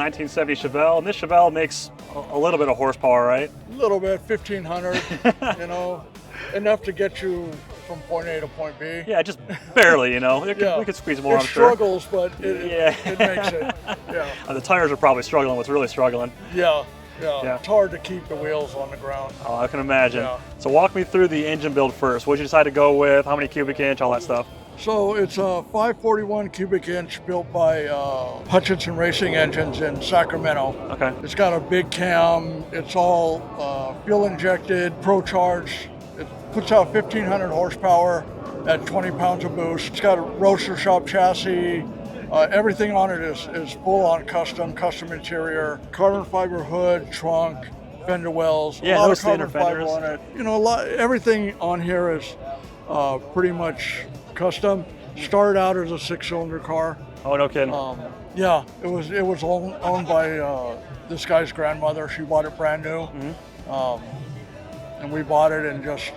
1970 Chevelle, and this Chevelle makes a little bit of horsepower, right? A little bit, 1,500, you know, enough to get you from point A to point B. Yeah, just barely, you know. We could squeeze more, I'm sure. It struggles, but it makes it. Yeah. The tires are probably struggling. What's really struggling? Yeah. It's hard to keep the wheels on the ground. Oh, I can imagine. Yeah. So walk me through the engine build first. What did you decide to go with? How many cubic inch? All that stuff. So it's a 541 cubic inch built by Hutchinson Racing Engines in Sacramento. Okay. It's got a big cam. It's all fuel injected, ProCharged. It puts out 1,500 horsepower at 20 pounds of boost. It's got a roadster shop chassis. Everything on it is full on custom interior, carbon fiber hood, trunk, fender wells. Yeah, a lot no of carbon standard fiber fenders. on it. You know, everything on here is pretty much custom. Started out as a 6-cylinder car. Oh, no kidding. Yeah, it was owned by this guy's grandmother. She bought it brand new, and we bought it and just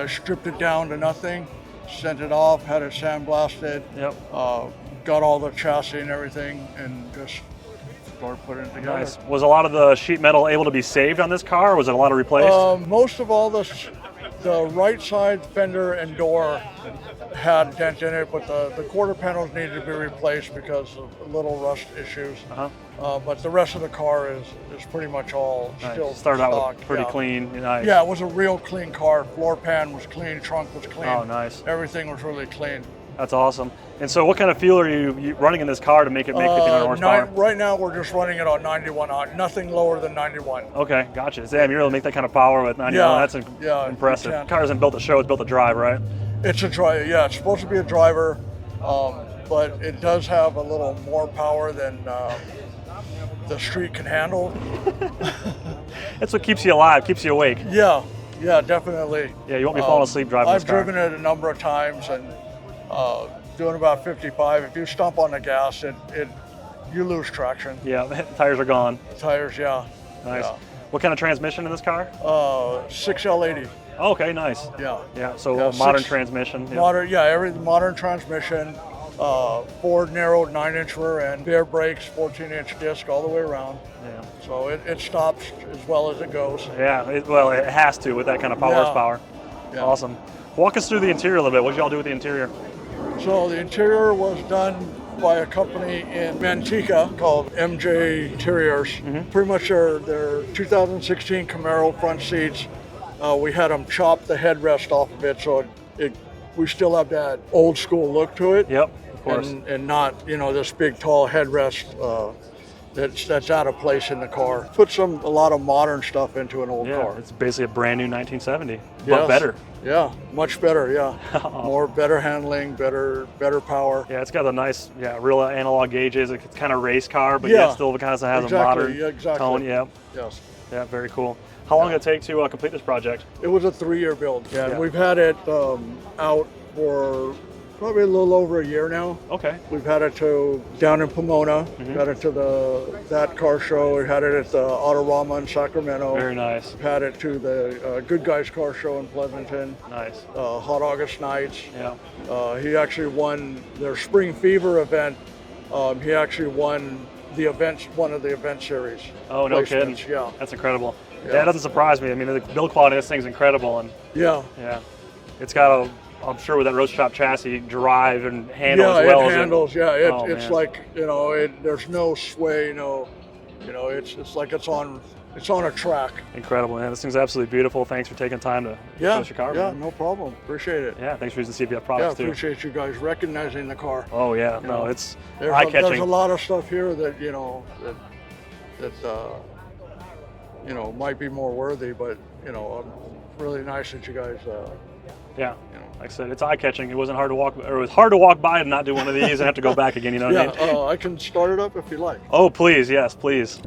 stripped it down to nothing, sent it off, had it sandblasted. Yep. Got all the chassis and everything, and just started putting it together. Nice. Was a lot of the sheet metal able to be saved on this car, or was it a lot of replaced? Most of all the right side fender and door had a dent in it, but the quarter panels needed to be replaced because of little rust issues. But the rest of the car is pretty much all still started stock. out with pretty clean. Nice. Yeah, it was a real clean car. Floor pan was clean, trunk was clean. Oh, nice. Everything was really clean. That's awesome. And so what kind of fuel are you running in this car to make it make 1,500 horsepower? Right now we're just running it on 91 on, nothing lower than 91. Okay, gotcha. Damn, you're able to make that kind of power with 91. Yeah, That's impressive. The car isn't built to show, it's built to drive, right? It's a driver, yeah, it's supposed to be a driver, but it does have a little more power than the street can handle. That's what keeps you alive, keeps you awake. Yeah, definitely. Yeah, you won't be falling asleep driving this car. I've driven it a number of times, and doing about 55, if you stomp on the gas, you lose traction. Yeah, the tires are gone. Tires, yeah. Nice. Yeah. What kind of transmission in this car? 6L80. Oh, okay, nice. Yeah. Yeah, so modern transmission. Yeah. Modern transmission. Ford narrowed 9-inch rear end, bare brakes, 14-inch disc all the way around. Yeah. So it stops as well as it goes. Yeah, it has to with that kind of horsepower. Yeah. Awesome. Walk us through the interior a little bit. What did y'all do with the interior? So the interior was done by a company in Manteca called MJ Interiors. Pretty much their 2016 Camaro front seats. We had them chop the headrest off of it, so we still have that old school look to it. Yep, of course. And not, this big tall headrest that's out of place in the car. Put a lot of modern stuff into an old car. It's basically a brand new 1970, but Yes. better. Yeah, much better, yeah. Better handling, better power. Yeah, it's got a nice, real analog gauges. It's kind of race car, but yet still kind of has a modern tone. Yeah. Yes. Yeah, very cool. How long did it take to complete this project? It was a 3-year build. Yeah, and we've had it out for probably a little over a year now. Okay. We've had it down in Pomona. We've had it to that car show. We had it at the Autorama in Sacramento. Very nice. We've had it to the Good Guys car show in Pleasanton. Nice. Hot August Nights. Yeah. He actually won their Spring Fever event. He actually won one of the event series. Oh, no kidding. Yeah. That's incredible. Yeah, that doesn't surprise me. I mean, the build quality of this thing's incredible. And yeah. It's got I'm sure with that road shop chassis, drive and handle as well. It handles. It's man. like, there's no sway, it's like it's on a track. Incredible, man. This thing's absolutely beautiful. Thanks for taking time to show us your car. Yeah, man. no problem. Appreciate it. Yeah, thanks for using CVF products too. Appreciate you guys recognizing the car. Oh yeah, it's eye-catching. There's a lot of stuff here that might be more worthy, but really nice that you guys. Like I said, it's eye-catching. It wasn't hard to walk, or it was hard to walk by and not do one of these and have to go back again. You know what I mean? I can start it up if you like. Oh please, yes, please.